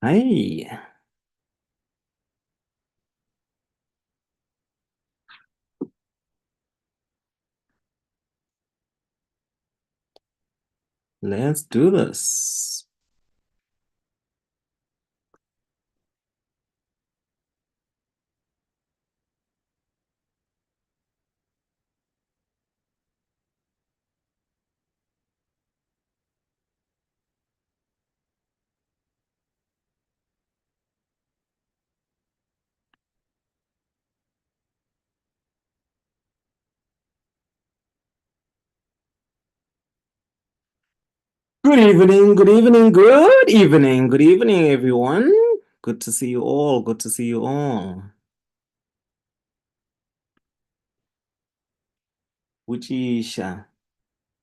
Hi, let's do this. Good evening, good evening, good evening, good evening, everyone. Good to see you all. Good to see you all. Uchisha.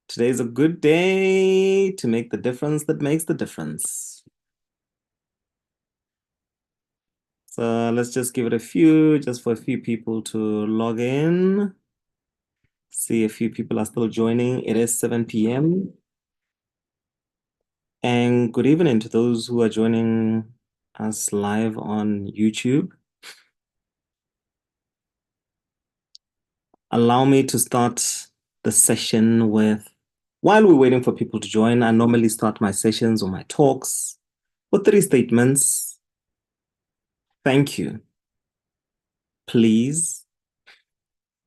Today is a good day to make the difference that makes the difference. So let's just give it just for a few people to log in. See a few people are still joining. It is 7 p.m. And good evening to those who are joining us live on YouTube. Allow me to start the session with, while we're waiting for people to join, I normally start my sessions or my talks with three statements. Thank you, please,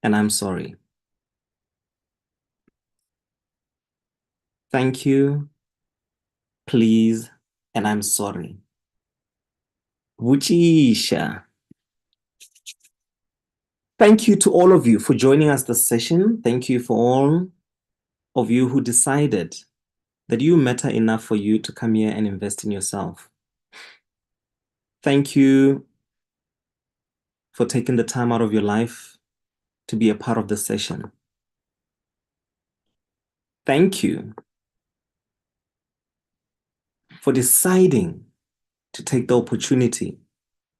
and I'm sorry. Thank you, please, and I'm sorry. Vuchisha. Thank you to all of you for joining us this session. Thank you for all of you who decided that you matter enough for you to come here and invest in yourself. Thank you for taking the time out of your life to be a part of the session. Thank you for deciding to take the opportunity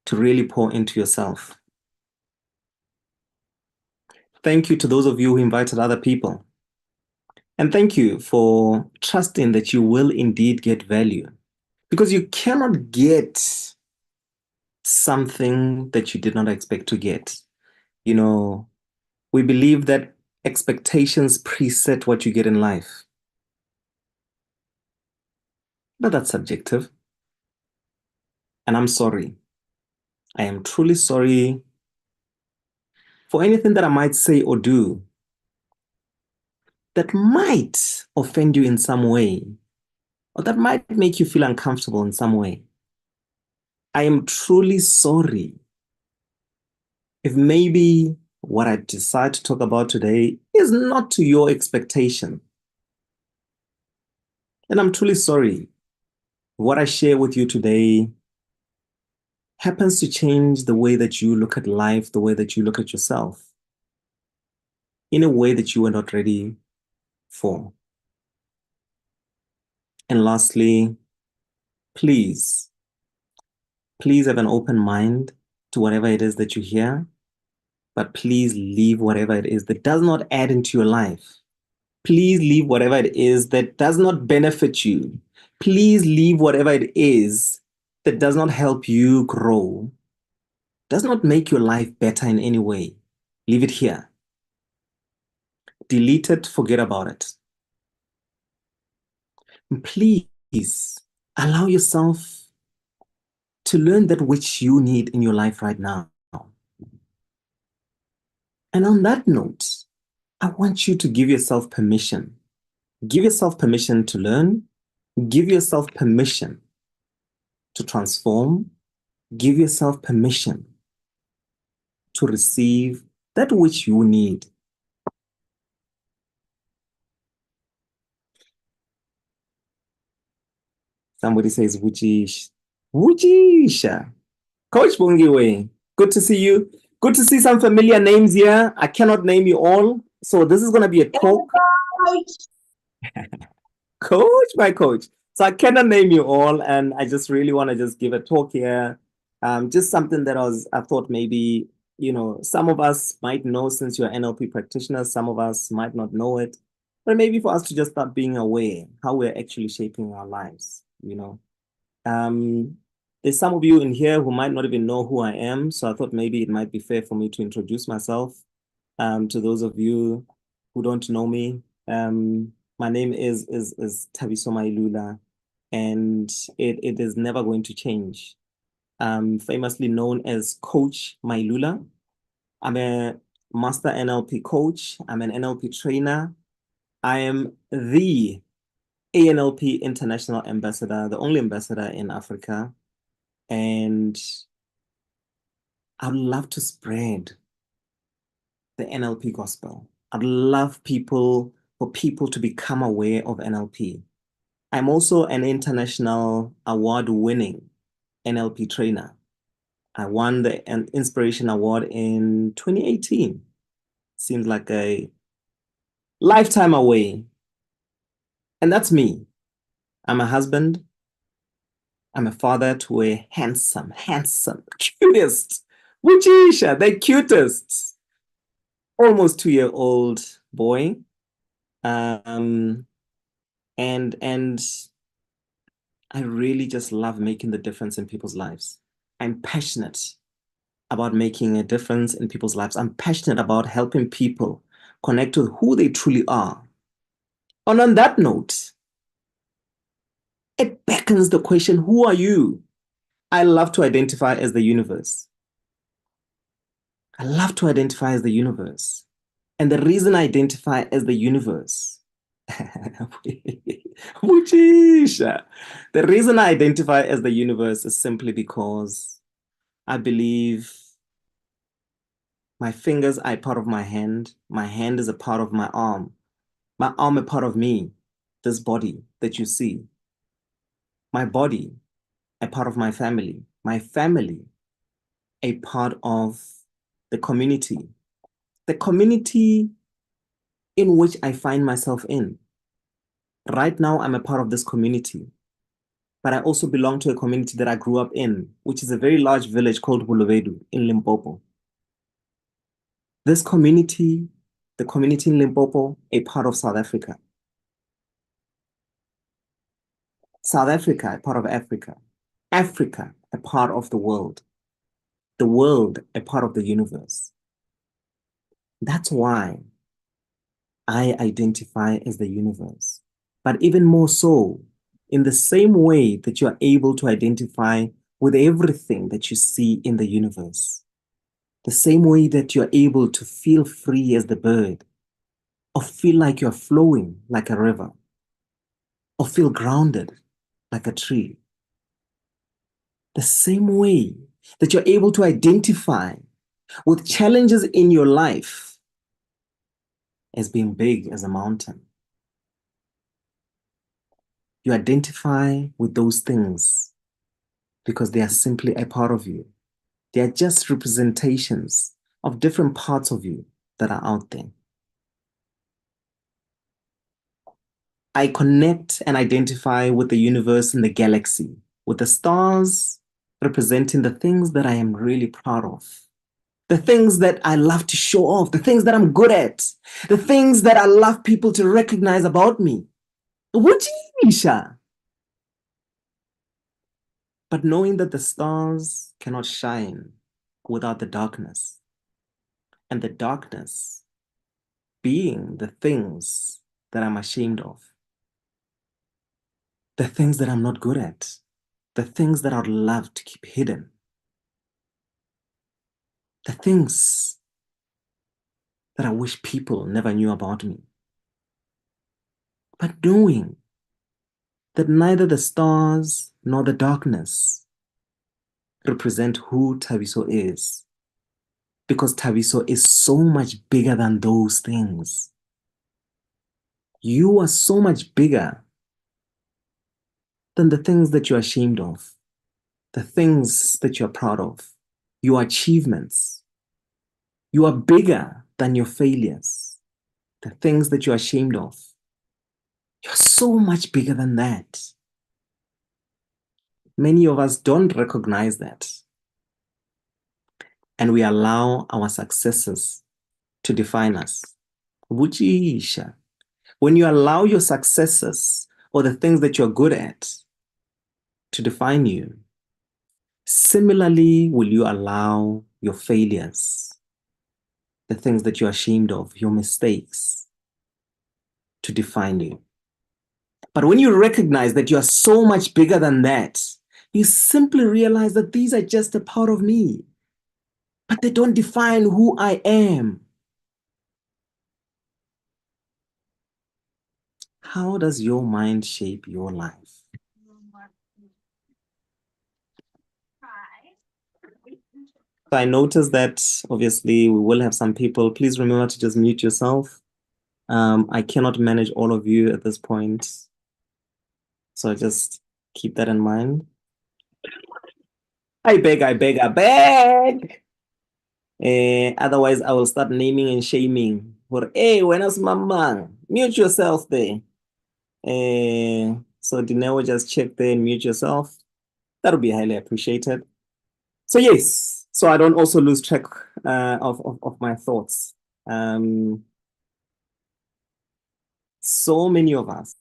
to really pour into yourself. Thank you to those of you who invited other people. And thank you for trusting that you will indeed get value, because you cannot get something that you did not expect to get. You know, we believe that expectations preset what you get in life, but that's subjective. And I'm sorry. I am truly sorry for anything that I might say or do that might offend you in some way, or that might make you feel uncomfortable in some way. I am truly sorry if maybe what I decide to talk about today is not to your expectation. And I'm truly sorry what I share with you today happens to change the way that you look at life, the way that you look at yourself, in a way that you were not ready for. And lastly, please, please have an open mind to whatever it is that you hear, but please leave whatever it is that does not add into your life. Please leave whatever it is that does not benefit you. Please leave whatever it is that does not help you grow, does not make your life better in any way. Leave it here. Delete it, forget about it. Please allow yourself to learn that which you need in your life right now. And on that note, I want you to give yourself permission. Give yourself permission to learn. Give yourself permission to transform. Give yourself permission to receive that which you need. Somebody says, Wujish. Wujisha. Coach Bungiwe, good to see you. Good to see some familiar names here. I cannot name you all. So this is going to be a talk. Coach, my coach. So I cannot name you all. And I just really want to just give a talk here. Just something that I thought maybe, some of us might know since you're NLP practitioners, some of us might not know it, but maybe for us to just start being aware how we're actually shaping our lives. Um, There's some of you in here who might not even know who I am, so I thought maybe it might be fair for me to introduce myself to those of you who don't know me. My name is Thabiso Mailula, and it is never going to change. I'm famously known as Coach Mailula. I'm a master NLP coach. I'm an NLP trainer. I am the ANLP International Ambassador, the only ambassador in Africa. And I'd love to spread the NLP gospel. I'd love for people to become aware of NLP. I'm also an international award-winning NLP trainer. I won an Inspiration Award in 2018. Seems like a lifetime away. And that's me. I'm a husband. I'm a father to a handsome, cutest, Wujisha, the cutest, almost 2-year-old boy. Um, and I really just love making the difference in people's lives. I'm passionate about making a difference in people's lives. I'm passionate about helping people connect with who they truly are. And on that note, it beckons the question, who are you? I love to identify as the universe. I love to identify as the universe. And the reason I identify as the universe, Mujisha, the reason I identify as the universe is simply because I believe my fingers are a part of my hand is a part of my arm a part of me, this body that you see, my body a part of my family a part of the community in which I find myself in. Right now, I'm a part of this community, but I also belong to a community that I grew up in, which is a very large village called Bulawayo in Limpopo. This community, the community in Limpopo, a part of South Africa. South Africa, a part of Africa. Africa, a part of the world. The world, a part of the universe. That's why I identify as the universe. But even more so, in the same way that you are able to identify with everything that you see in the universe, the same way that you're able to feel free as the bird, or feel like you're flowing like a river, or feel grounded like a tree. The same way that you're able to identify with challenges in your life as being big as a mountain. You identify with those things because they are simply a part of you. They are just representations of different parts of you that are out there. I connect and identify with the universe and the galaxy, with the stars representing the things that I am really proud of, the things that I love to show off, the things that I'm good at, the things that I love people to recognize about me. Wujisha. But knowing that the stars cannot shine without the darkness, and the darkness being the things that I'm ashamed of, the things that I'm not good at, the things that I'd love to keep hidden, the things that I wish people never knew about me. But knowing that neither the stars nor the darkness represent who Thabiso is, because Thabiso is so much bigger than those things. You are so much bigger than the things that you're ashamed of, the things that you're proud of, your achievements. You are bigger than your failures, the things that you're ashamed of. You're so much bigger than that. Many of us don't recognize that. And we allow our successes to define us. Vujisha. When you allow your successes or the things that you're good at to define you, Similarly, will you allow your failures, the things that you're ashamed of, your mistakes, to define you? But when you recognize that you are so much bigger than that, you simply realize that these are just a part of me, but they don't define who I am. How does your mind shape your life? So I noticed that obviously we will have some people. Please remember to just mute yourself. I cannot manage all of you at this point. So just keep that in mind. I beg, I beg, I beg. Otherwise, I will start naming and shaming. For hey, when is mama? Mute yourself there. So Dineo, just check there and mute yourself. That would be highly appreciated. So yes, so I don't also lose track of my thoughts. So many of us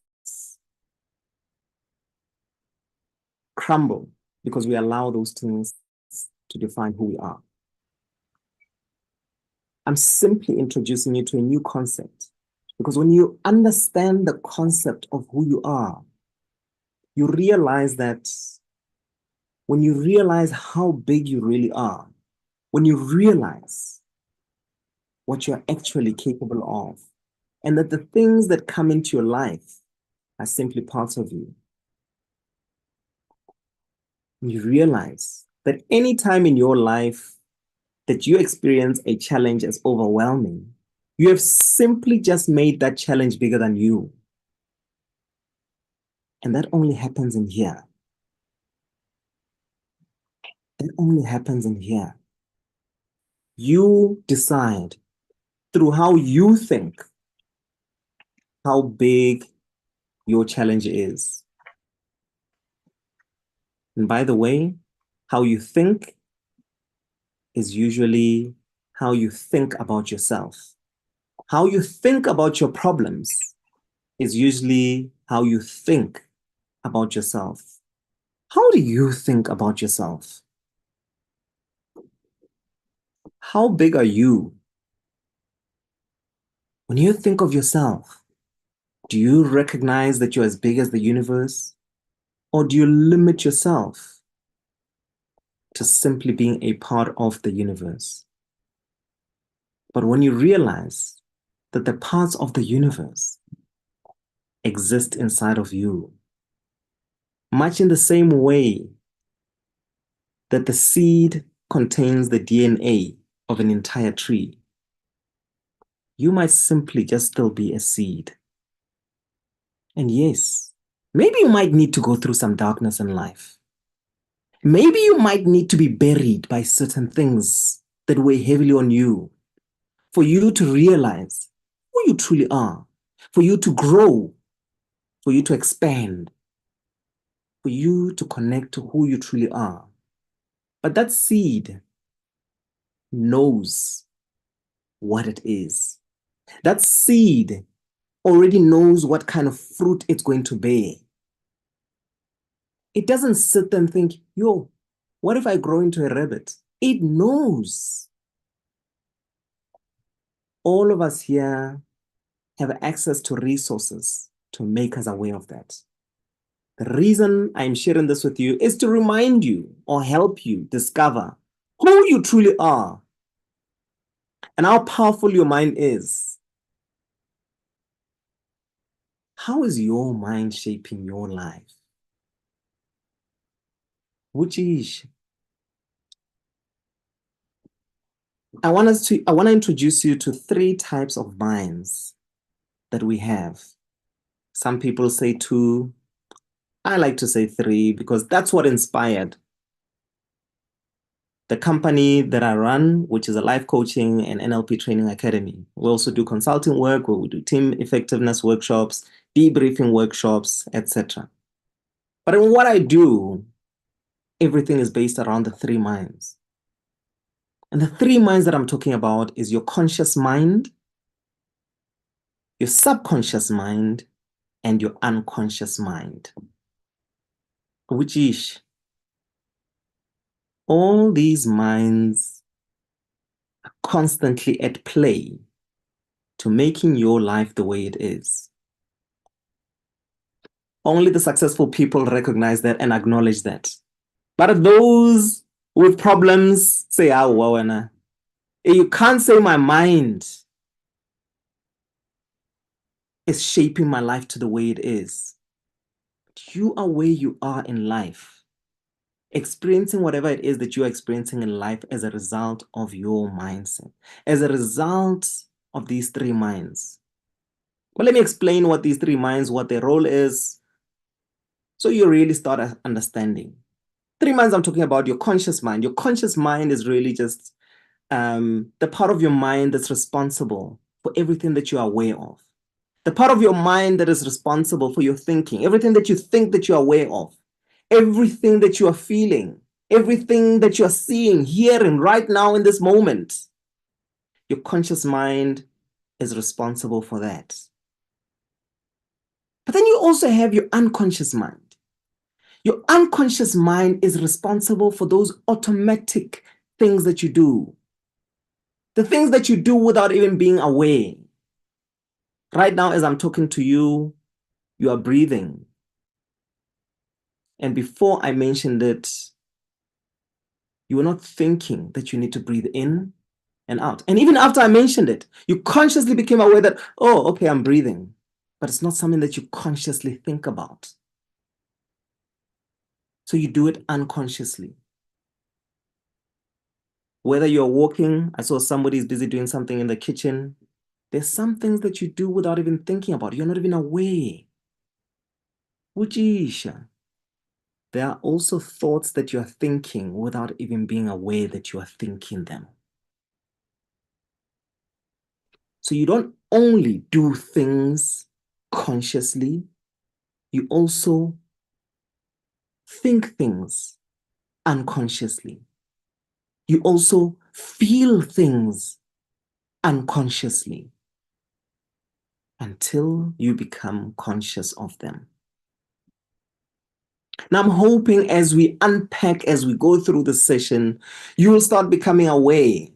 crumble because we allow those things to define who we are. I'm simply introducing you to a new concept because when you understand the concept of who you are, you realize that when you realize how big you really are, when you realize what you're actually capable of, and that the things that come into your life are simply parts of you, you realize that any time in your life that you experience a challenge as overwhelming, you have simply just made that challenge bigger than you. And that only happens in here. That only happens in here. You decide through how you think how big your challenge is. And by the way, how you think is usually how you think about yourself. How you think about your problems is usually how you think about yourself. How do you think about yourself? How big are you? When you think of yourself, do you recognize that you're as big as the universe? Or do you limit yourself to simply being a part of the universe? But when you realize that the parts of the universe exist inside of you, much in the same way that the seed contains the DNA of an entire tree, you might simply just still be a seed. And yes, maybe you might need to go through some darkness in life. Maybe you might need to be buried by certain things that weigh heavily on you for you to realize who you truly are, for you to grow, for you to expand, for you to connect to who you truly are. But that seed knows what it is. That seed already knows what kind of fruit it's going to bear. It doesn't sit and think, yo, what if I grow into a rabbit? It knows. All of us here have access to resources to make us aware of that. The reason I'm sharing this with you is to remind you or help you discover who you truly are and how powerful your mind is. How is your mind shaping your life? Which is, I want to introduce you to 3 types of minds that we have. Some people say 2. I like to say 3 because that's what inspired the company that I run, which is a life coaching and NLP training academy. We also do consulting work where we do team effectiveness workshops, debriefing workshops, etc. But in what I do, everything is based around the 3 minds. And the 3 minds that I'm talking about is your conscious mind, your subconscious mind, and your unconscious mind. Which is, All these minds are constantly at play to making your life the way it is. Only the successful people recognize that and acknowledge that. But those with problems say, "Ah, wow, you can't say my mind is shaping my life to the way it is." You are where you are in life, experiencing whatever it is that you're experiencing in life as a result of your mindset, as a result of these three minds. Well, let me explain what these three minds, what their role is, so you really start understanding. Three minds I'm talking about: your conscious mind. Your conscious mind is really just the part of your mind that's responsible for everything that you are aware of. The part of your mind that is responsible for your thinking, everything that you think that you're aware of, everything that you are feeling, everything that you're seeing, hearing right now in this moment. Your conscious mind is responsible for that. But then you also have your unconscious mind. Your unconscious mind is responsible for those automatic things that you do, the things that you do without even being aware. Right now, as I'm talking to you, you are breathing. And before I mentioned it, you were not thinking that you need to breathe in and out. And even after I mentioned it, you consciously became aware that, oh, okay, I'm breathing. But it's not something that you consciously think about. So you do it unconsciously. Whether you're walking, I saw somebody's busy doing something in the kitchen. There's some things that you do without even thinking about. You're not even aware. Ujisha. There are also thoughts that you are thinking without even being aware that you are thinking them. So you don't only do things consciously, you also think things unconsciously. You also feel things unconsciously until you become conscious of them. Now, I'm hoping as we unpack, as we go through the session, you will start becoming aware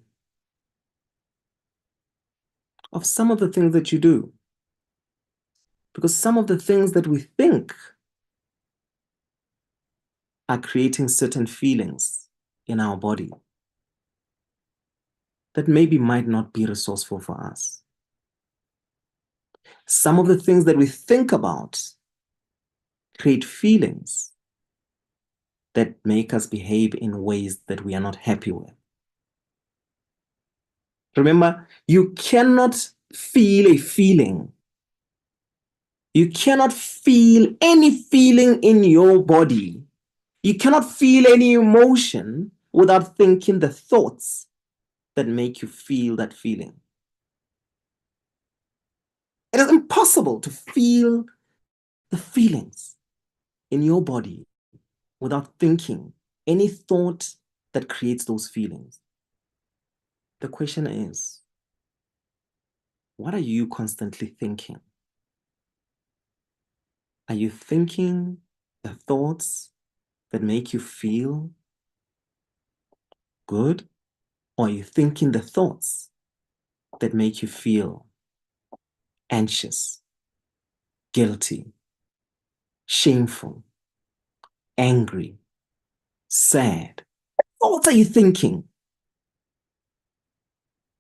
of some of the things that you do. Because some of the things that we think are creating certain feelings in our body that maybe might not be resourceful for us. Some of the things that we think about create feelings that make us behave in ways that we are not happy with. Remember, you cannot feel a feeling. You cannot feel any feeling in your body. You cannot feel any emotion without thinking the thoughts that make you feel that feeling. It is impossible to feel the feelings in your body without thinking any thought that creates those feelings. The question is, what are you constantly thinking? Are you thinking the thoughts that make you feel good? Or are you thinking the thoughts that make you feel anxious, guilty, shameful, angry, sad? What thoughts are you thinking?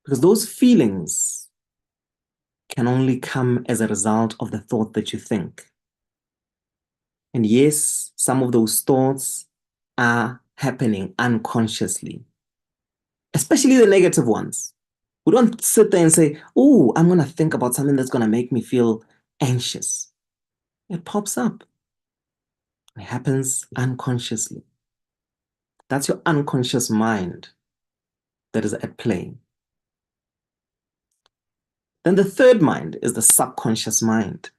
Because those feelings can only come as a result of the thought that you think. And yes, some of those thoughts are happening unconsciously, especially the negative ones. We don't sit there and say, oh, I'm going to think about something that's going to make me feel anxious. It pops up. It happens unconsciously. That's your unconscious mind that is at play. Then the third mind is the subconscious mind.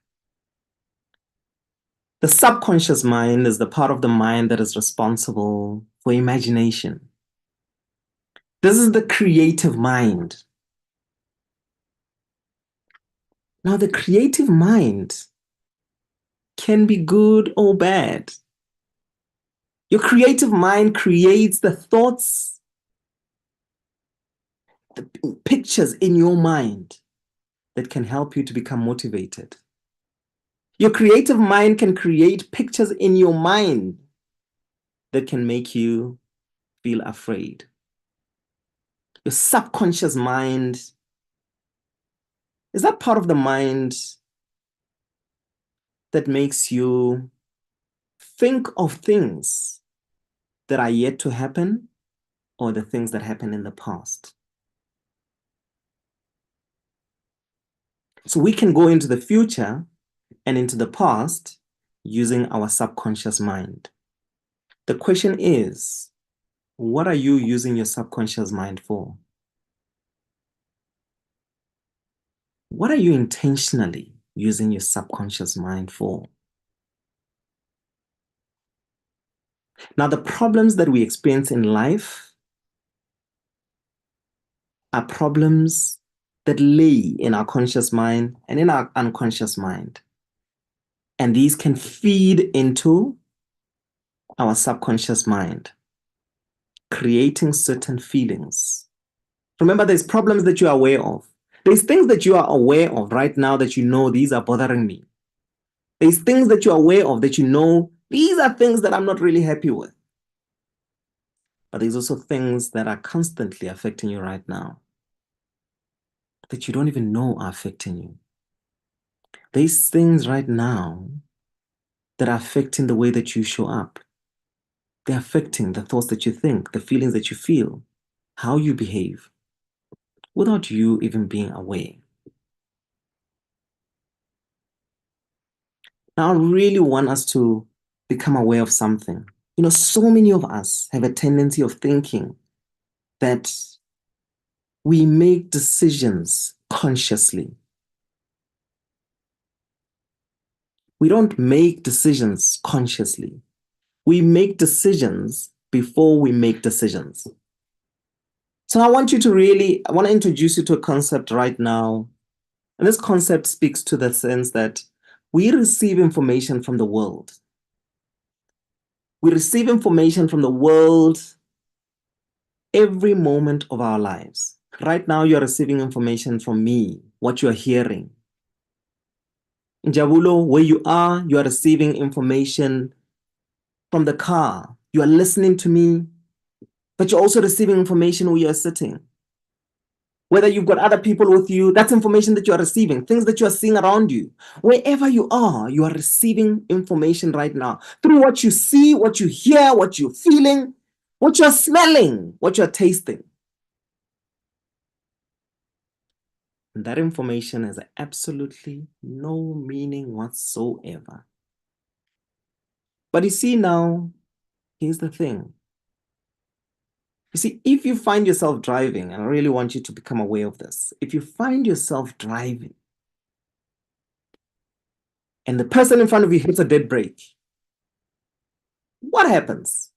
The subconscious mind is the part of the mind that is responsible for imagination. This is the creative mind. Now, the creative mind can be good or bad. Your creative mind creates the thoughts, the pictures in your mind that can help you to become motivated. Your creative mind can create pictures in your mind that can make you feel afraid. Your subconscious mind is that part of the mind that makes you think of things that are yet to happen or the things that happened in the past. So we can go into the future and into the past using our subconscious mind. The question is, what are you using your subconscious mind for? What are you intentionally using your subconscious mind for? Now, the problems that we experience in life are problems that lay in our conscious mind and in our unconscious mind. And these can feed into our subconscious mind, creating certain feelings. Remember, there's problems that you are aware of. There's things that you are aware of right now that you know these are bothering me. There's things that you're aware of that you know these are things that I'm not really happy with. But there's also things that are constantly affecting you right now that you don't even know are affecting you. There's things right now that are affecting the way that you show up. They're affecting the thoughts that you think, the feelings that you feel, how you behave, without you even being aware. Now, I really want us to become aware of something. You know, so many of us have a tendency of thinking that we make decisions consciously. We don't make decisions consciously. We make decisions before we make decisions. So I want to introduce you to a concept right now. And this concept speaks to the sense that we receive information from the world. We receive information from the world every moment of our lives. Right now, you're receiving information from me, what you're hearing. In Jabulo, where you are receiving information from the car. You are listening to me, but you're also receiving information where you're sitting. Whether you've got other people with you, that's information that you are receiving, things that you are seeing around you. Wherever you are receiving information right now through what you see, what you hear, what you're feeling, what you're smelling, what you're tasting. And that information has absolutely no meaning whatsoever. But you see now, here's the thing. You see, if you find yourself driving, and I really want you to become aware of this, if you find yourself driving and the person in front of you hits a dead brake, what happens?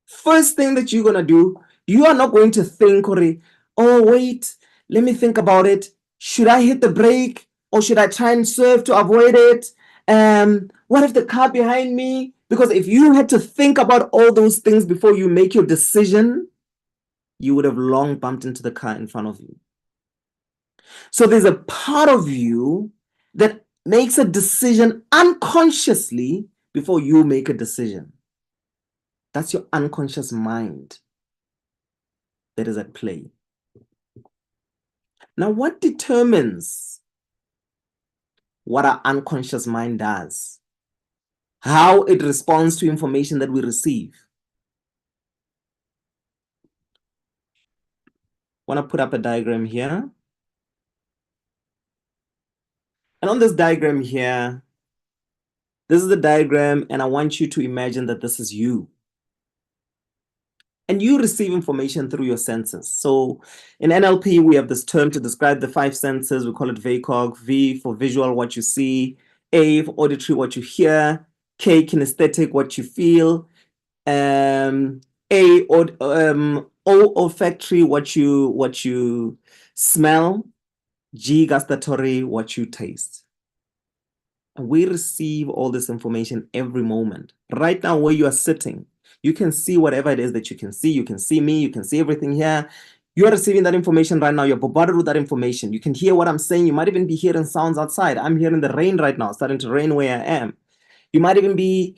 First thing that you're going to do, you are not going to think, oh, wait, let me think about it. Should I hit the brake or should I try and swerve to avoid it? What if the car behind me? Because if you had to think about all those things before you make your decision, you would have long bumped into the car in front of you. So there's a part of you that makes a decision unconsciously before you make a decision. That's your unconscious mind that is at play. Now, what determines what our unconscious mind does? How it responds to information that we receive? I want to put up a diagram here. And on this diagram here, this is the diagram, and I want you to imagine that this is you. And you receive information through your senses. So in NLP, we have this term to describe the 5 senses. We call it VACOG. V for visual, what you see. A for auditory, what you hear. K, kinesthetic, what you feel. O, olfactory, what you smell. G, gustatory, what you taste. We receive all this information every moment. Right now, where you are sitting, you can see whatever it is that you can see. You can see me, you can see everything here. You are receiving that information right now. You're bombarded with that information. You can hear what I'm saying. You might even be hearing sounds outside. I'm hearing the rain right now, starting to rain where I am. You might even be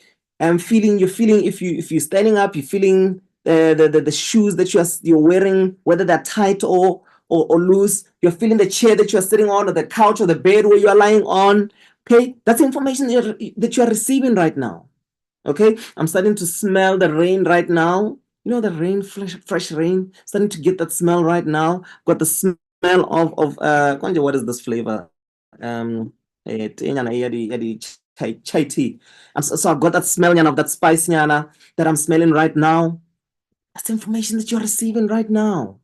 feeling, you're feeling, if you're standing up, you're feeling the shoes that you're wearing, whether they're tight or loose. You're feeling the chair that you're sitting on, or the couch, or the bed where you are lying on. Okay, that's information that you're receiving right now. Okay, I'm starting to smell the rain right now. You know, the rain, fresh rain, starting to get that smell right now. Got the smell of Kwanje, what is this flavor? Chai tea. So I've got that smell of that spice that I'm smelling right now. That's information that you're receiving right now.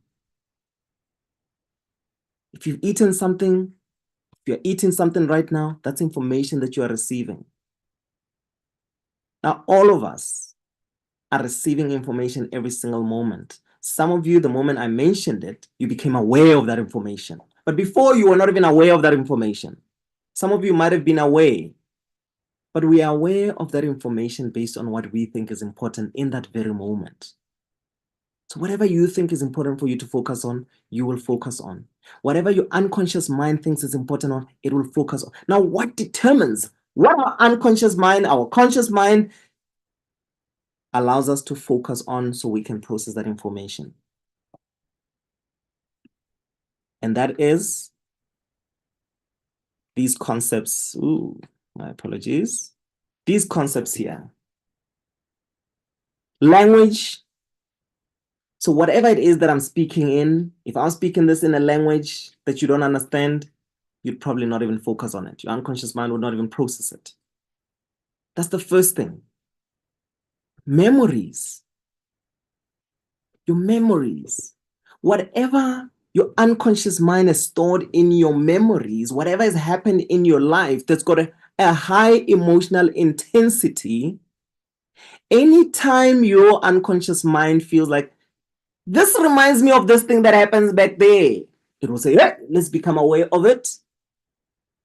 If you've eaten something, if you're eating something right now, that's information that you are receiving. Now, all of us are receiving information every single moment. Some of you, the moment I mentioned it, you became aware of that information. But before, you were not even aware of that information. Some of you might have been aware, but we are aware of that information based on what we think is important in that very moment. So whatever you think is important for you to focus on, you will focus on. Whatever your unconscious mind thinks is important on, it will focus on. Now, what determines what our unconscious mind, our conscious mind allows us to focus on so we can process that information? And that is these concepts. Ooh, my apologies. These concepts here. Language. So whatever it is that I'm speaking in, if I'm speaking this in a language that you don't understand, you'd probably not even focus on it. Your unconscious mind would not even process it. That's the first thing. Memories. Your memories. Whatever your unconscious mind has stored in your memories, whatever has happened in your life that's got a high emotional intensity, anytime your unconscious mind feels like, this reminds me of this thing that happens back there, it will say, hey, let's become aware of it.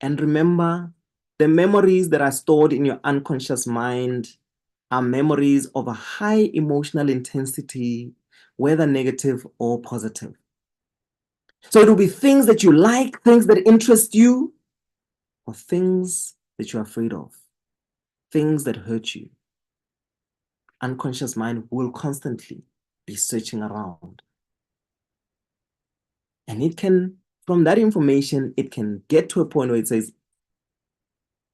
And remember, the memories that are stored in your unconscious mind are memories of a high emotional intensity, whether negative or positive. So it will be things that you like, things that interest you, or things that you're afraid of, things that hurt you. Unconscious mind will constantly be searching around. And it can, from that information, it can get to a point where it says,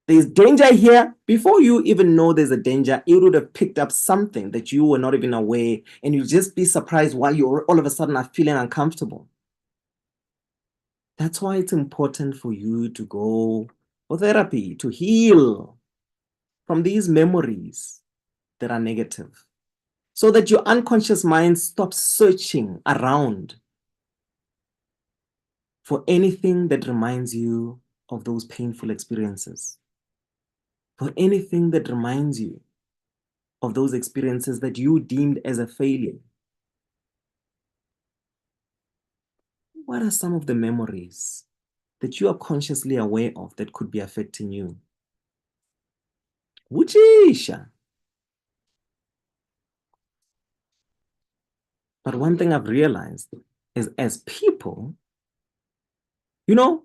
there's danger here. Before you even know there's a danger, it would have picked up something that you were not even aware, and you'll just be surprised why you all of a sudden are feeling uncomfortable. That's why it's important for you to go for therapy, to heal from these memories that are negative, so that your unconscious mind stops searching around for anything that reminds you of those painful experiences, for anything that reminds you of those experiences that you deemed as a failure. What are some of the memories that you are consciously aware of that could be affecting you? Wuchisha. But one thing I've realized is, as people, you know,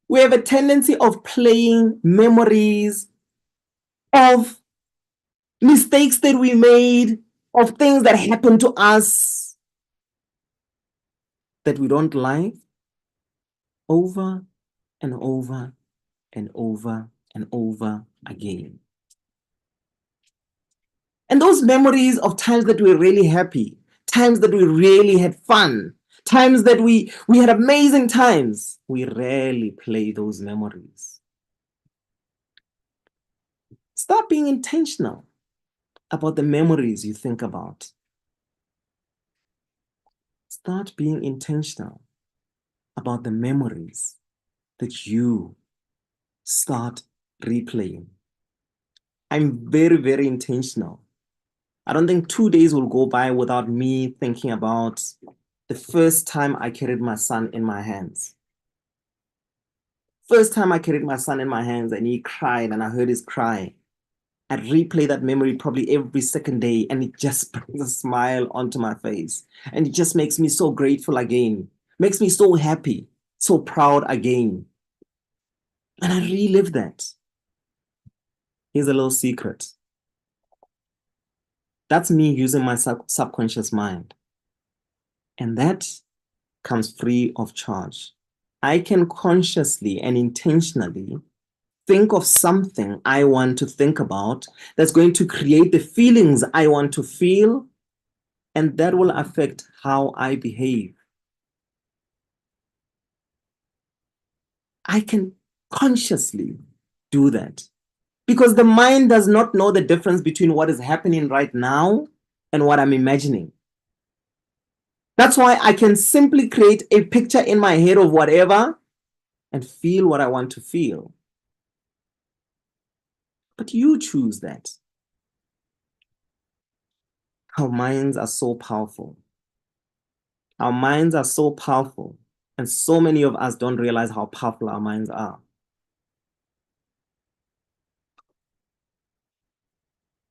we have a tendency of playing memories of mistakes that we made, of things that happened to us that we don't like, over and over and over and over again. And those memories of times that we were really happy, times that we really had fun, times that we had amazing times, we rarely play those memories. Start being intentional about the memories you think about. Start being intentional about the memories that you start replaying. I'm very, very intentional. I don't think 2 days will go by without me thinking about the first time I carried my son in my hands. first time I carried my son in my hands and he cried and I heard his cry, I'd replay that memory probably every second day, and it just brings a smile onto my face. And it just makes me so grateful again, makes me so happy, so proud again. And I relive that. Here's a little secret. That's me using my subconscious mind. And that comes free of charge. I can consciously and intentionally think of something I want to think about that's going to create the feelings I want to feel, and that will affect how I behave. I can consciously do that because the mind does not know the difference between what is happening right now and what I'm imagining. That's why I can simply create a picture in my head of whatever and feel what I want to feel. But you choose that. Our minds are so powerful. Our minds are so powerful. And so many of us don't realize how powerful our minds are.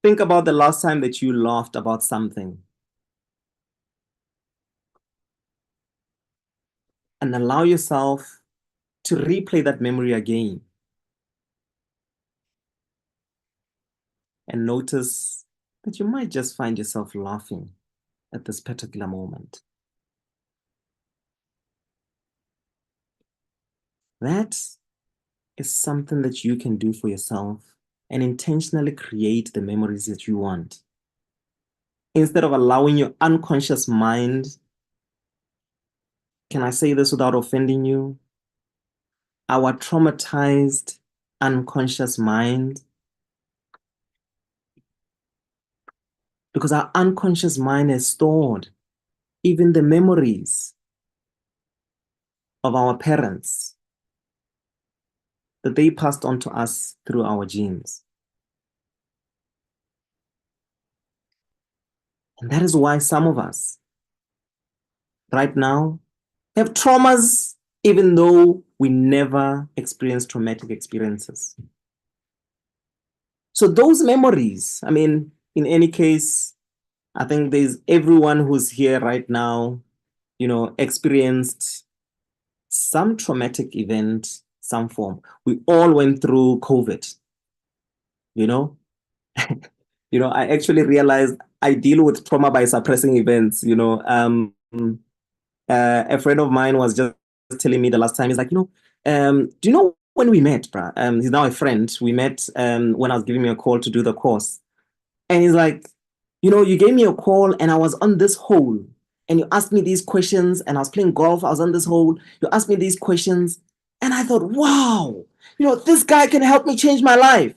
Think about the last time that you laughed about something. And allow yourself to replay that memory again. And notice that you might just find yourself laughing at this particular moment. That is something that you can do for yourself and intentionally create the memories that you want. Instead of allowing your unconscious mind, can I say this without offending you? Our traumatized unconscious mind, because our unconscious mind has stored even the memories of our parents that they passed on to us through our genes. And that is why some of us right now have traumas, even though we never experienced traumatic experiences. So those memories, I mean, in any case, I think there's everyone who's here right now, experienced some traumatic event, some form. We all went through COVID, you know. I actually realized I deal with trauma by suppressing events. A friend of mine was just telling me the last time. He's like, do you know when we met, bruh? He's now a friend. We met when I was giving me a call to do the course, and he's like, you gave me a call, and I was on this hole, and you asked me these questions, and I was playing golf. I was on this hole. You asked me these questions, and I thought, wow, this guy can help me change my life.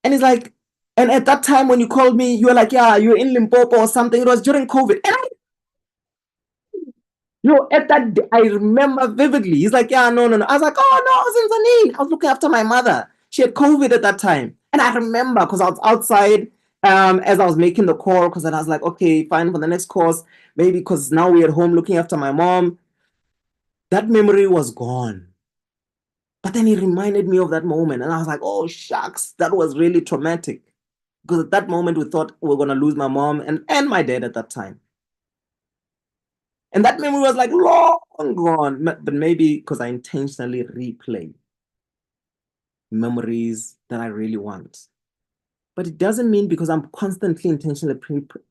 And he's like, and at that time when you called me, you were like, yeah, you're in Limpopo or something. It was during COVID. And at that day, I remember vividly. He's like, yeah, no, no, no. I was like, oh, no, I was in Zanin. I was looking after my mother. She had COVID at that time. And I remember because I was outside as I was making the call, because then I was like, okay, fine, for the next course, maybe because now we're at home looking after my mom. That memory was gone. But then he reminded me of that moment. And I was like, oh, shucks, that was really traumatic. Because at that moment, we thought we were going to lose my mom and my dad at that time. And that memory was like long gone. But maybe because I intentionally replay memories that I really want. But it doesn't mean because I'm constantly intentionally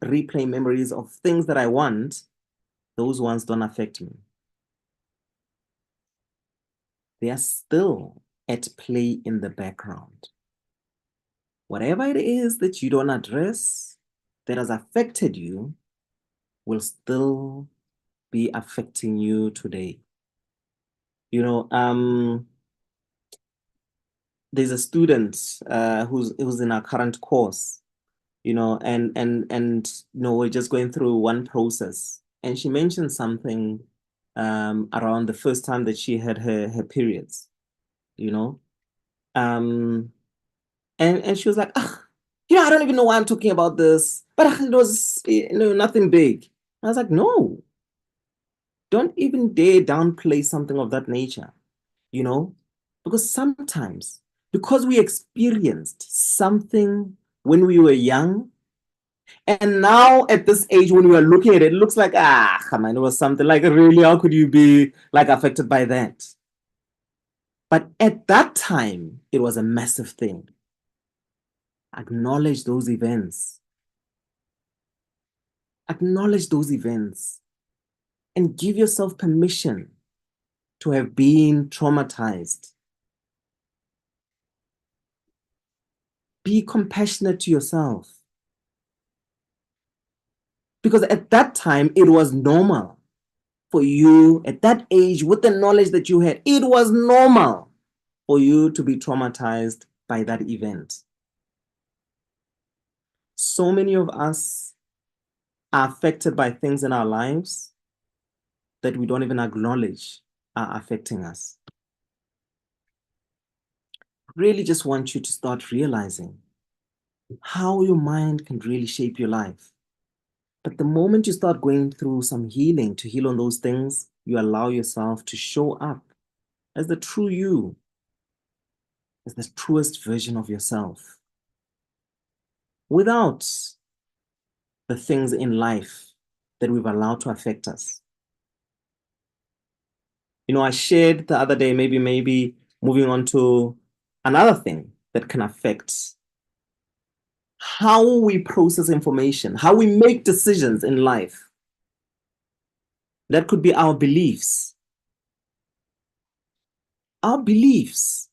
replaying memories of things that I want, those ones don't affect me. They are still at play in the background. Whatever it is that you don't address that has affected you will still be affecting you today. There's a student who's in our current course, and we're just going through one process, and she mentioned something around the first time that she had her periods, um, and she was like, I don't even know why I'm talking about this, but it was nothing big. I was like, no, don't even dare downplay something of that nature, Because sometimes, because we experienced something when we were young, and now at this age, when we are looking at it, it looks like, come on, it was something like, really, how could you be like affected by that? But at that time, it was a massive thing. Acknowledge those events. Acknowledge those events and give yourself permission to have been traumatized. Be compassionate to yourself. Because at that time, it was normal for you, at that age, with the knowledge that you had, it was normal for you to be traumatized by that event. So many of us are affected by things in our lives that we don't even acknowledge are affecting us. Really just want you to start realizing how your mind can really shape your life. But the moment you start going through some healing to heal on those things, you allow yourself to show up as the true you, as the truest version of yourself, without the things in life that we've allowed to affect us. You know, I shared the other day, maybe moving on to another thing that can affect how we process information, how we make decisions in life. That could be our beliefs. Our beliefs.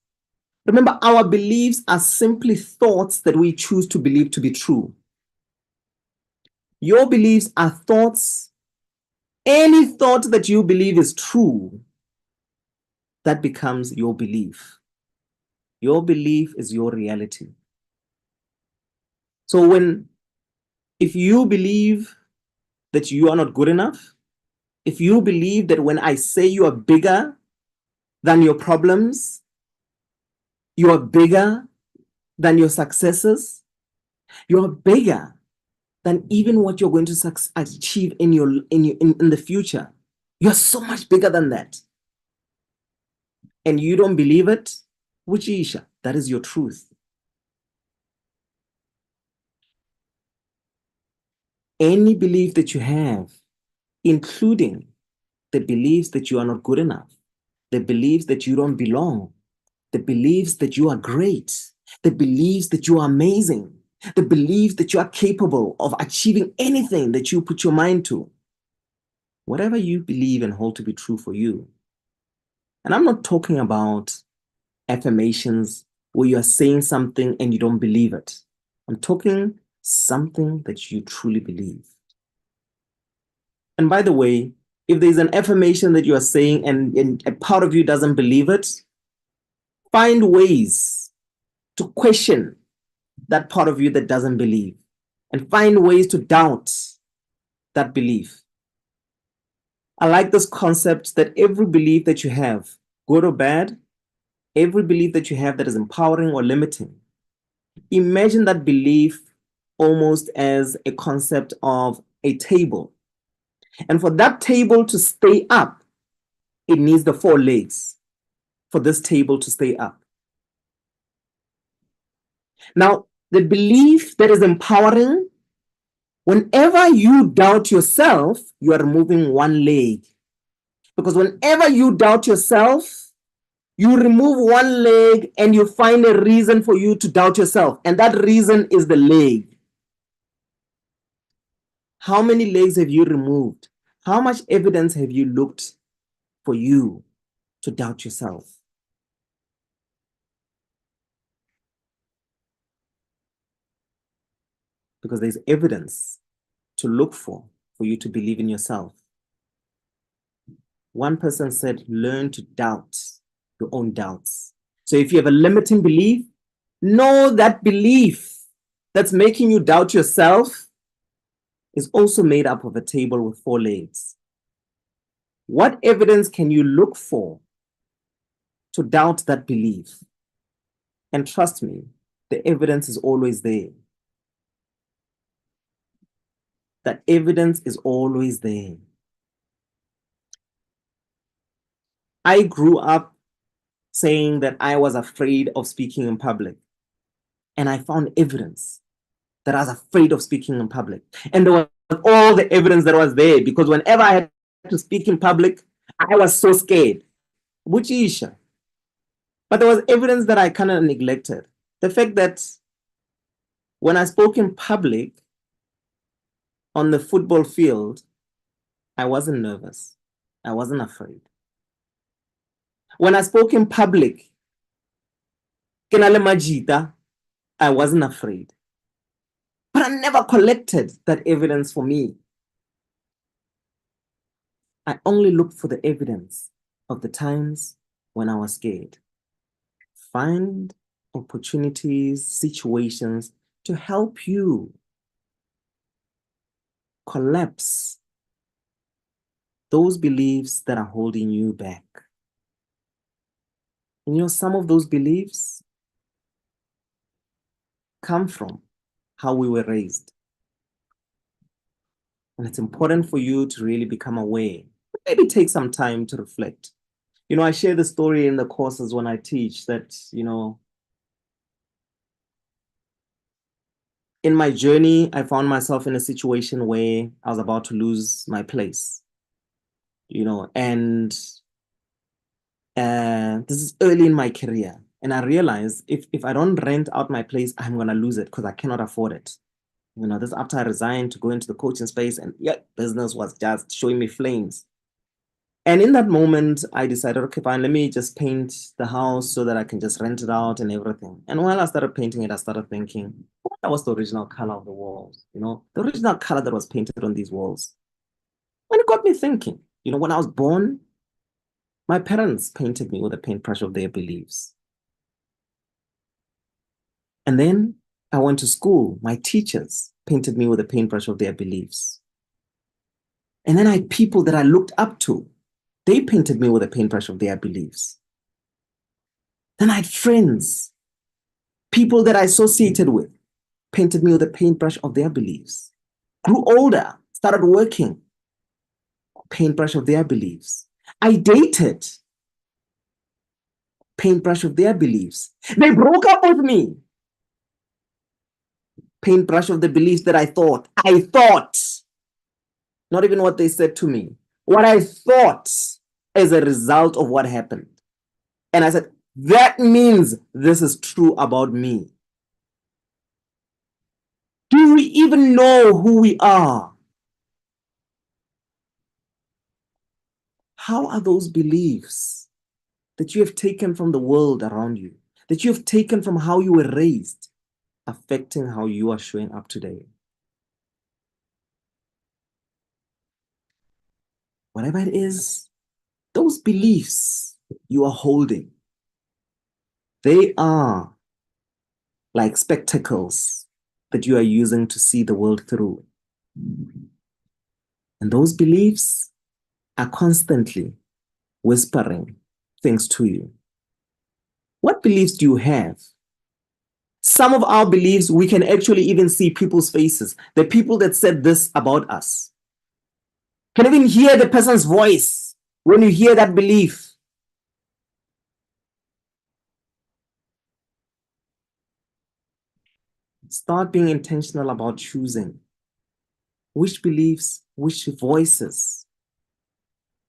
Remember, our beliefs are simply thoughts that we choose to believe to be true. Your beliefs are thoughts. Any thought that you believe is true, that becomes your belief. Your belief is your reality. So if you believe that you are not good enough, if you believe that when I say you are bigger than your problems, you are bigger than your successes, you are bigger than even what you're going to achieve in the future. You're so much bigger than that. And you don't believe it, which Isha, that is your truth. Any belief that you have, including the beliefs that you are not good enough, the beliefs that you don't belong, the beliefs that you are great, the beliefs that you are amazing, the beliefs that you are capable of achieving anything that you put your mind to. Whatever you believe and hold to be true for you. And I'm not talking about affirmations where you are saying something and you don't believe it. I'm talking something that you truly believe. And by the way, if there's an affirmation that you are saying and a part of you doesn't believe it, find ways to question that part of you that doesn't believe and find ways to doubt that belief. I like this concept that every belief that you have, good or bad, every belief that you have that is empowering or limiting, imagine that belief almost as a concept of a table. And for that table to stay up, it needs the 4 legs for this table to stay up. Now, the belief that is empowering, whenever you doubt yourself, you are removing 1 leg. Because whenever you doubt yourself, you remove 1 leg and you find a reason for you to doubt yourself. And that reason is the leg. How many legs have you removed? How much evidence have you looked for you to doubt yourself? Because there's evidence to look for you to believe in yourself. One person said, learn to doubt your own doubts. So if you have a limiting belief, know that belief that's making you doubt yourself is also made up of a table with 4 legs. What evidence can you look for to doubt that belief? And trust me, the evidence is always there. That evidence is always there. I grew up saying that I was afraid of speaking in public. And I found evidence that I was afraid of speaking in public. And there was all the evidence that was there, because whenever I had to speak in public, I was so scared. Buchisha. But there was evidence that I kind of neglected. The fact that when I spoke in public on the football field, I wasn't nervous. I wasn't afraid. When I spoke in public, I wasn't afraid. But I never collected that evidence for me. I only looked for the evidence of the times when I was scared. Find opportunities, situations to help you collapse those beliefs that are holding you back. And some of those beliefs come from how we were raised. And it's important for you to really become aware. Maybe take some time to reflect. I share the story in the courses when I teach that, in my journey, I found myself in a situation where I was about to lose my place, and this is early in my career. And I realized if I don't rent out my place, I'm going to lose it because I cannot afford it. This after I resigned to go into the coaching space, and business was just showing me flames. And in that moment, I decided, okay, fine, let me just paint the house so that I can just rent it out and everything. And while I started painting it, I started thinking, what was the original color of the walls? The original color that was painted on these walls. And it got me thinking, when I was born, my parents painted me with a paintbrush of their beliefs. And then I went to school. My teachers painted me with a paintbrush of their beliefs. And then I had people that I looked up to. They painted me with a paintbrush of their beliefs. Then I had friends, people that I associated with, painted me with a paintbrush of their beliefs. Grew older, started working, paintbrush of their beliefs. I dated, paintbrush of their beliefs. They broke up with me, paintbrush of the beliefs that I thought, not even what they said to me, what I thought as a result of what happened. And I said, that means this is true about me. Do we even know who we are? How are those beliefs that you have taken from the world around you, that you have taken from how you were raised, affecting how you are showing up today? Whatever it is, those beliefs you are holding, they are like spectacles that you are using to see the world through. And those beliefs are constantly whispering things to you. What beliefs do you have? Some of our beliefs, we can actually even see people's faces. The people that said this about us. Can even hear the person's voice when you hear that belief. Start being intentional about choosing which beliefs, which voices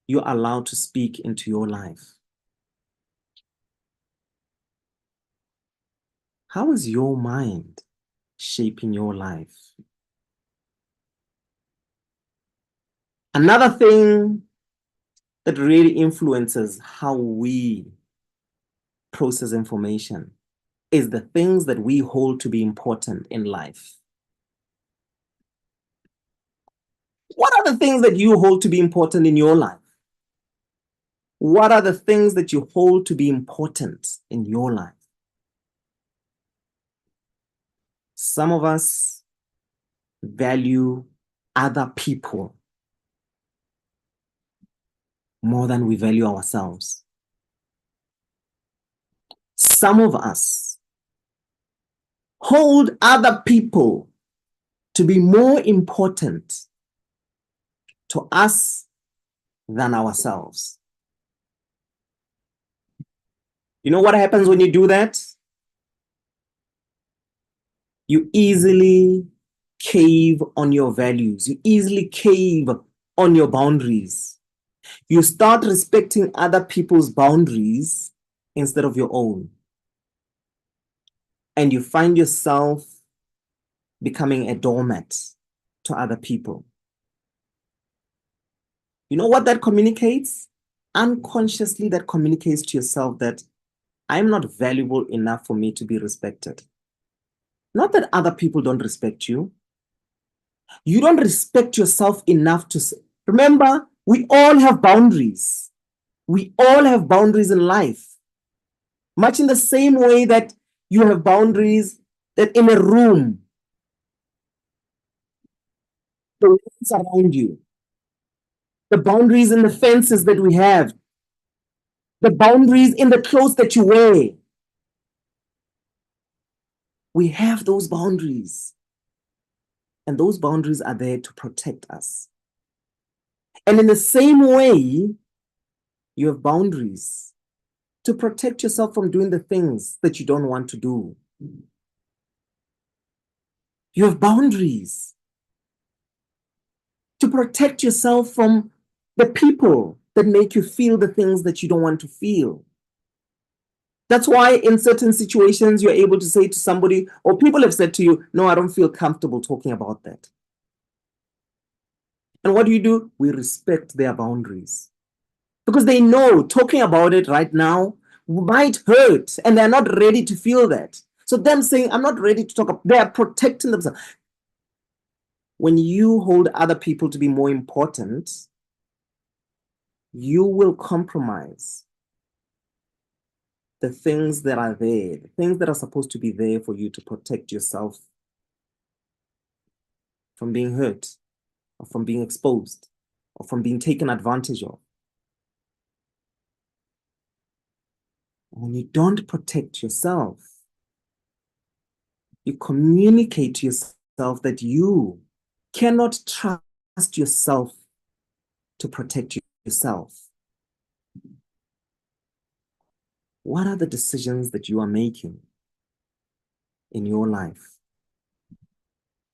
you allow to speak into your life. How is your mind shaping your life? Another thing that really influences how we process information is the things that we hold to be important in life. What are the things that you hold to be important in your life? What are the things that you hold to be important in your life? Some of us value other people more than we value ourselves. Some of us hold other people to be more important to us than ourselves. You know what happens when you do that? You easily cave on your values. You easily cave on your boundaries. You start respecting other people's boundaries instead of your own. And you find yourself becoming a doormat to other people. You know what that communicates? Unconsciously, that communicates to yourself that I'm not valuable enough for me to be respected. Not that other people don't respect you. You don't respect yourself enough to say. Remember, we all have boundaries. We all have boundaries in life. Much in the same way that you have boundaries that in a room, the walls around you, the boundaries in the fences that we have, the boundaries in the clothes that you wear. We have those boundaries. And those boundaries are there to protect us. And in the same way, you have boundaries to protect yourself from doing the things that you don't want to do. You have boundaries to protect yourself from the people that make you feel the things that you don't want to feel. That's why in certain situations, you're able to say to somebody, or people have said to you, no, I don't feel comfortable talking about that. And what do? We respect their boundaries. Because they know talking about it right now might hurt, and they're not ready to feel that. So them saying, I'm not ready to talk, they are protecting themselves. When you hold other people to be more important, you will compromise the things that are there, the things that are supposed to be there for you to protect yourself from being hurt, or from being exposed, or from being taken advantage of. When you don't protect yourself, you communicate to yourself that you cannot trust yourself to protect yourself. What are the decisions that you are making in your life?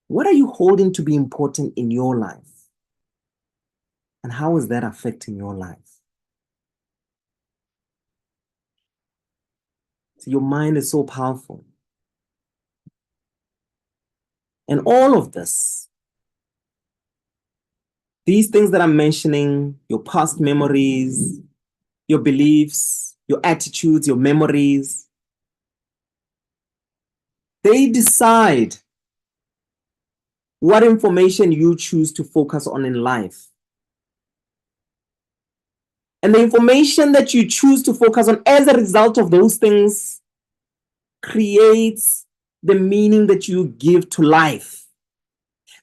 What are you holding to be important in your life? And how is that affecting your life? So your mind is so powerful. And all of this, these things that I'm mentioning, your past memories, your beliefs, your attitudes, your memories, they decide what information you choose to focus on in life. And the information that you choose to focus on as a result of those things creates the meaning that you give to life,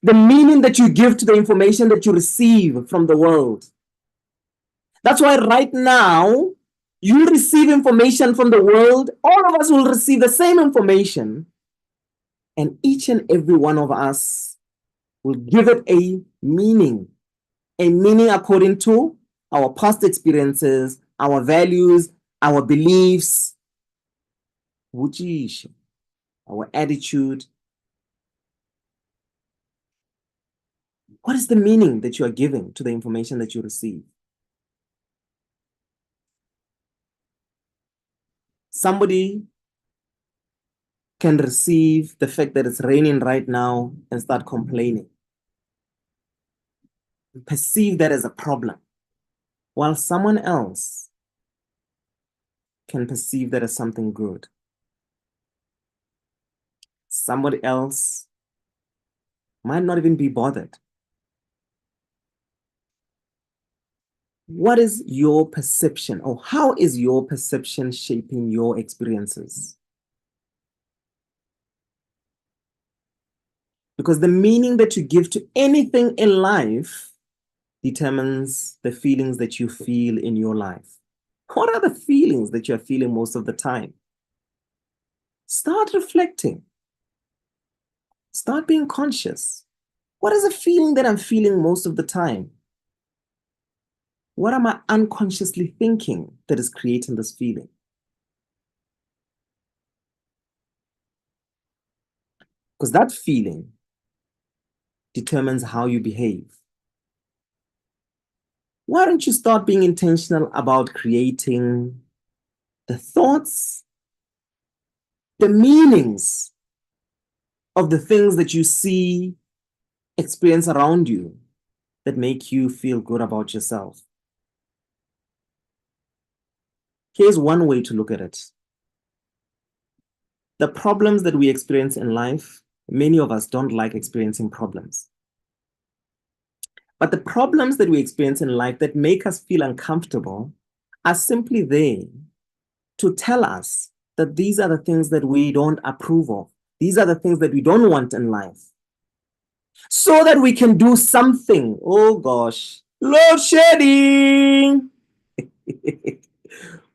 the meaning that you give to the information that you receive from the world. That's why right now, you receive information from the world, all of us will receive the same information, and each and every one of us will give it a meaning according to our past experiences, our values, our beliefs, our attitude. What is the meaning that you are giving to the information that you receive? Somebody can receive the fact that it's raining right now and start complaining, perceive that as a problem, while someone else can perceive that as something good. Somebody else might not even be bothered. What is your perception, or how is your perception shaping your experiences? Because the meaning that you give to anything in life determines the feelings that you feel in your life. What are the feelings that you're feeling most of the time? Start reflecting. Start being conscious. What is the feeling that I'm feeling most of the time? What am I unconsciously thinking that is creating this feeling? Because that feeling determines how you behave. Why don't you start being intentional about creating the thoughts, the meanings of the things that you see, experience around you that make you feel good about yourself? Here's one way to look at it. The problems that we experience in life, many of us don't like experiencing problems. But the problems that we experience in life that make us feel uncomfortable are simply there to tell us that these are the things that we don't approve of. These are the things that we don't want in life. So that we can do something. Oh gosh, load shedding.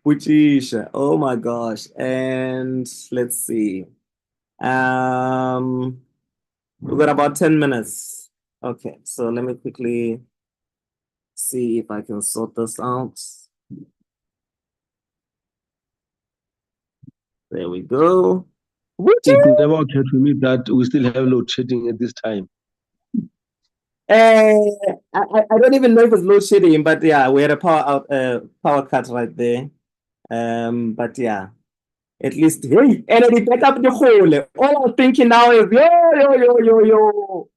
Which is, oh my gosh. And let's see. We've got about 10 minutes. Okay, so let me quickly see if I can sort this out. There we go. It never occurred to me that we still have load shedding at this time. I don't even know if it's load shedding, but yeah, we had a power cut right there. But yeah, at least, hey, and the backup the whole. All I'm thinking now is yo.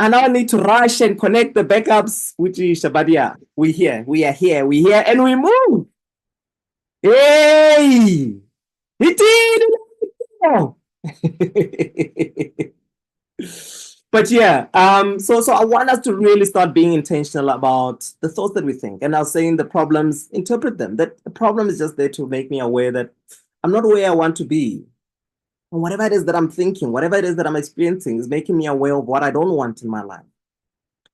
And now I need to rush and connect the backups, which is, but yeah, we here, and we move. Hey, it did. But yeah, so I want us to really start being intentional about the thoughts that we think. And I was saying the problems, interpret them. That the problem is just there to make me aware that I'm not where I want to be. And whatever it is that I'm thinking, whatever it is that I'm experiencing is making me aware of what I don't want in my life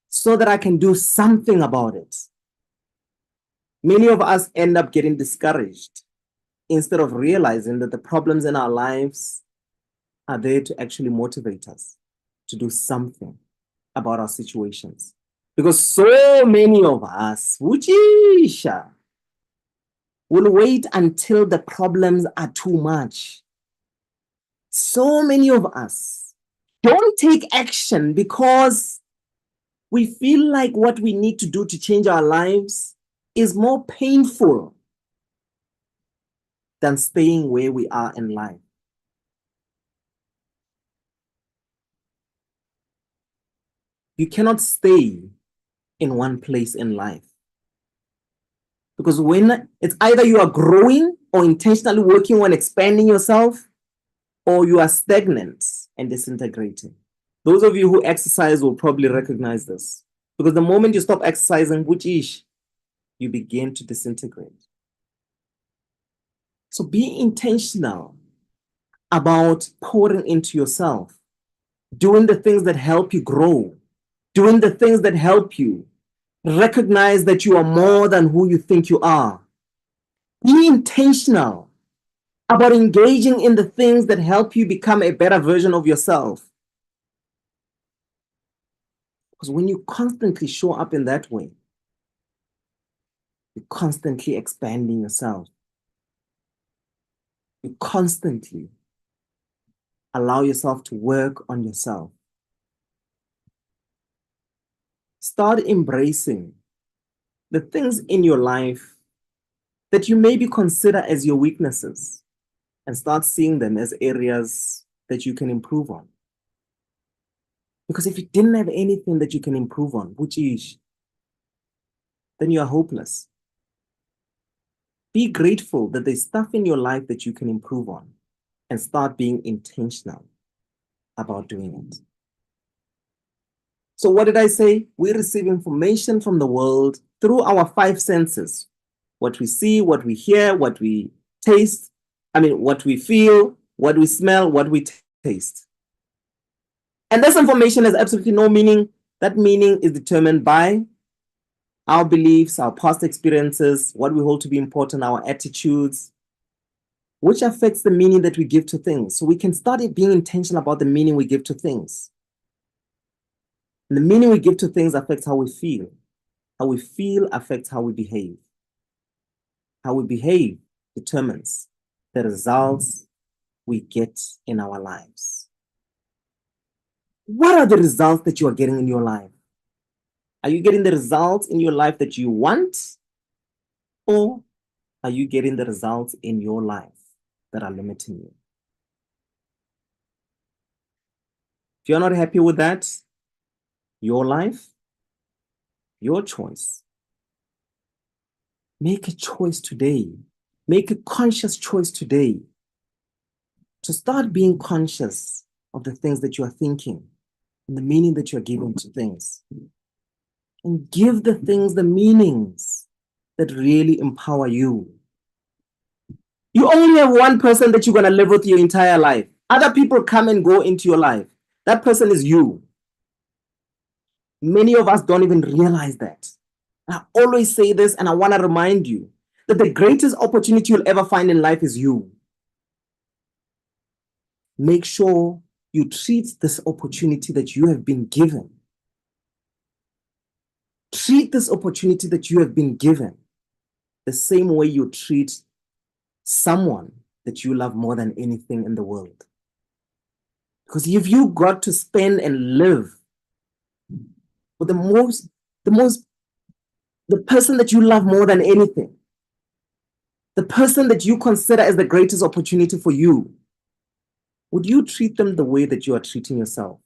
so that I can do something about it. Many of us end up getting discouraged instead of realizing that the problems in our lives are there to actually motivate us to do something about our situations. Because so many of us, Wujisha, will wait until the problems are too much. So many of us don't take action because we feel like what we need to do to change our lives is more painful than staying where we are in life. You cannot stay in one place in life. Because when it's either you are growing or intentionally working on expanding yourself, or you are stagnant and disintegrating. Those of you who exercise will probably recognize this. Because the moment you stop exercising, which is, you begin to disintegrate. So be intentional about pouring into yourself, doing the things that help you grow, doing the things that help you recognize that you are more than who you think you are. Be intentional about engaging in the things that help you become a better version of yourself. Because when you constantly show up in that way, you're constantly expanding yourself. You constantly allow yourself to work on yourself. Start embracing the things in your life that you maybe consider as your weaknesses and start seeing them as areas that you can improve on. Because if you didn't have anything that you can improve on, which is, then you are hopeless. Be grateful that there's stuff in your life that you can improve on and start being intentional about doing it. So what did I say? We receive information from the world through our five senses. What we see, what we hear, what we taste, what we feel, what we smell, what we taste. And this information has absolutely no meaning. That meaning is determined by our beliefs, our past experiences, what we hold to be important, our attitudes, which affects the meaning that we give to things. So we can start being intentional about the meaning we give to things. And the meaning we give to things affects how we feel. How we feel affects how we behave. How we behave determines the results we get in our lives. What are the results that you are getting in your life? Are you getting the results in your life that you want? Or are you getting the results in your life that are limiting you? If you're not happy with that, your life, your choice. Make a choice today. Make a conscious choice today to start being conscious of the things that you are thinking and the meaning that you're giving to things. And give the things the meanings that really empower you. You only have one person that you're going to live with your entire life. Other people come and go into your life. That person is you. Many of us don't even realize that. I always say this, and I want to remind you that the greatest opportunity you'll ever find in life is you. Make sure you treat this opportunity that you have been given. Treat this opportunity that you have been given the same way you treat someone that you love more than anything in the world. Because if you got to spend and live with the person that you love more than anything, the person that you consider as the greatest opportunity for you, would you treat them the way that you are treating yourself?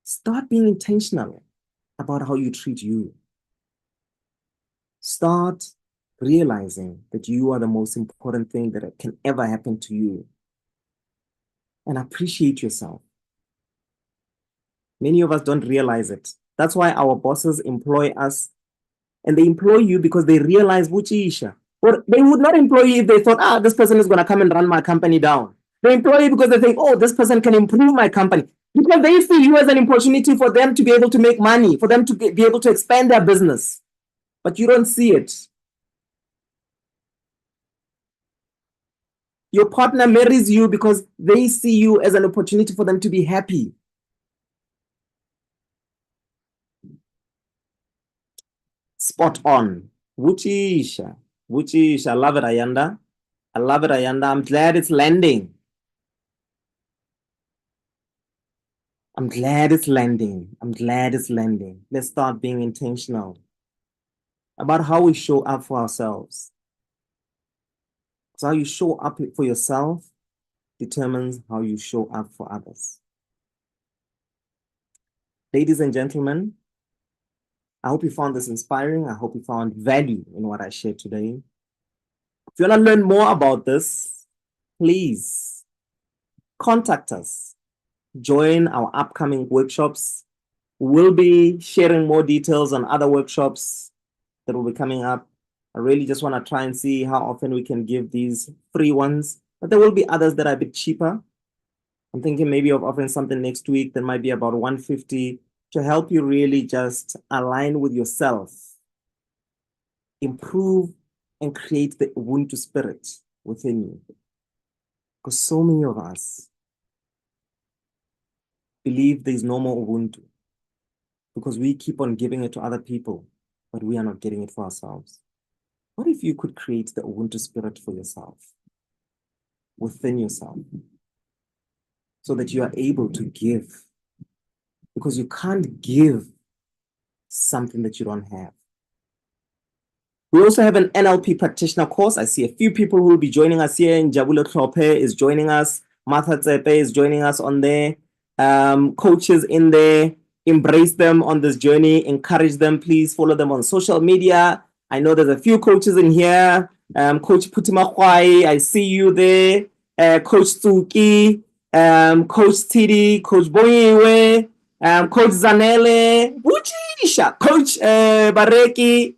Start being intentional about how you treat you. Start realizing that you are the most important thing that can ever happen to you. And appreciate yourself. Many of us don't realize it. That's why our bosses employ us, and they employ you because they realize Buchisha. Or they would not employ you if they thought, this person is going to come and run my company down. They employ you because they think, this person can improve my company. Because they see you as an opportunity for them to be able to make money, for them to be able to expand their business. But you don't see it. Your partner marries you because they see you as an opportunity for them to be happy. Spot on. Wuchisha. Wuchisha. I love it, Ayanda. I love it, Ayanda. I'm glad it's landing. I'm glad it's landing. I'm glad it's landing. Let's start being intentional about how we show up for ourselves. So how you show up for yourself determines how you show up for others. Ladies and gentlemen, I hope you found this inspiring. I hope you found value in what I shared today. If you want to learn more about this, please contact us. Join our upcoming workshops. We'll be sharing more details on other workshops that will be coming up. I really just want to try and see how often we can give these free ones, but there will be others that are a bit cheaper. I'm thinking maybe of offering something next week that might be about 150 to help you really just align with yourself, improve and create the Ubuntu spirit within you. Because so many of us believe there is no more Ubuntu because we keep on giving it to other people, but we are not getting it for ourselves. What if you could create the Ubuntu spirit for yourself, within yourself, so that you are able to give? Because you can't give something that you don't have. We also have an NLP practitioner course. I see a few people who will be joining us here. Njabule Klope is joining us. Martha Tsepe is joining us on there. Coaches in there. Embrace them on this journey. Encourage them. Please follow them on social media. I know there's a few coaches in here. Coach Putima Kwai, I see you there. Coach Tsuki, Coach Tidi, Coach Boyewe, Coach Zanele, Buchisha, Coach Bareki.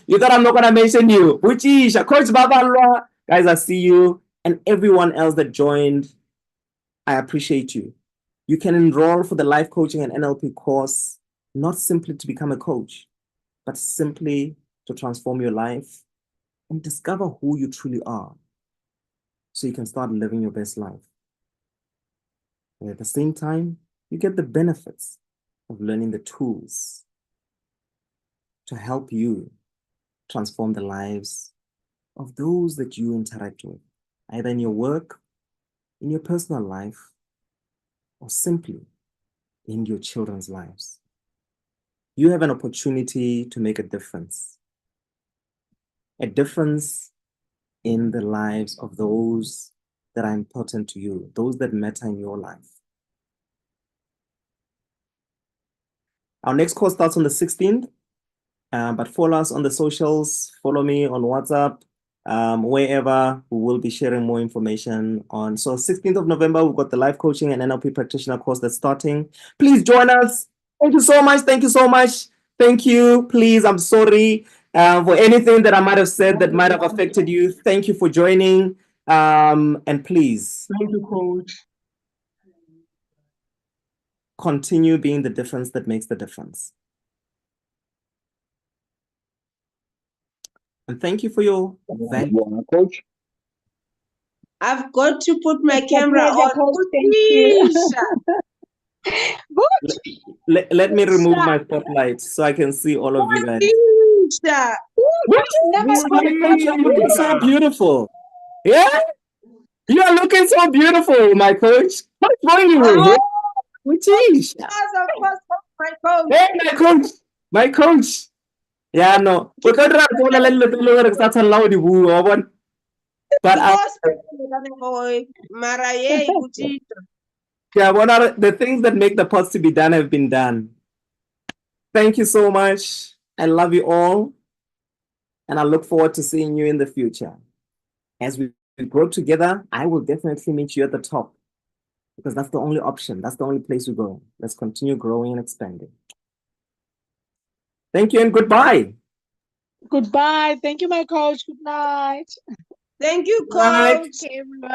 You thought I'm not going to mention you. Buchisha, Coach Babalwa. Guys, I see you. And everyone else that joined, I appreciate you. You can enroll for the life coaching and NLP course, not simply to become a coach, but simply to transform your life and discover who you truly are so you can start living your best life. And at the same time, you get the benefits of learning the tools to help you transform the lives of those that you interact with, either in your work, in your personal life, or simply in your children's lives. You have an opportunity to make a difference in the lives of those that are important to you, those that matter in your life. Our next course starts on the 16th, but follow us on the socials, follow me on WhatsApp, wherever we will be sharing more information on. So 16th of November, we've got the life coaching and NLP practitioner course that's starting. Please join us. Thank you so much. Thank you so much. Thank you. Please, I'm sorry for anything that I might have said that might have affected you. Thank you for joining. And please. Thank you, Coach. Continue being the difference that makes the difference. And thank you for your value. Coach. I've got to put my camera on. Coach, thank you. Let me remove my spotlight so I can see all of you guys. You're looking so beautiful. Yeah? You are looking so beautiful, my coach. What's wrong with you? Jeez. Hey, my coach. My coach. Yeah, no. But the things that make the pots to be done have been done. Thank you so much. I love you all. And I look forward to seeing you in the future. As we grow together, I will definitely meet you at the top, because that's the only option. That's the only place we go. Let's continue growing and expanding. Thank you and goodbye. Goodbye. Thank you, my coach. Good night. Thank you, coach. Okay, everybody.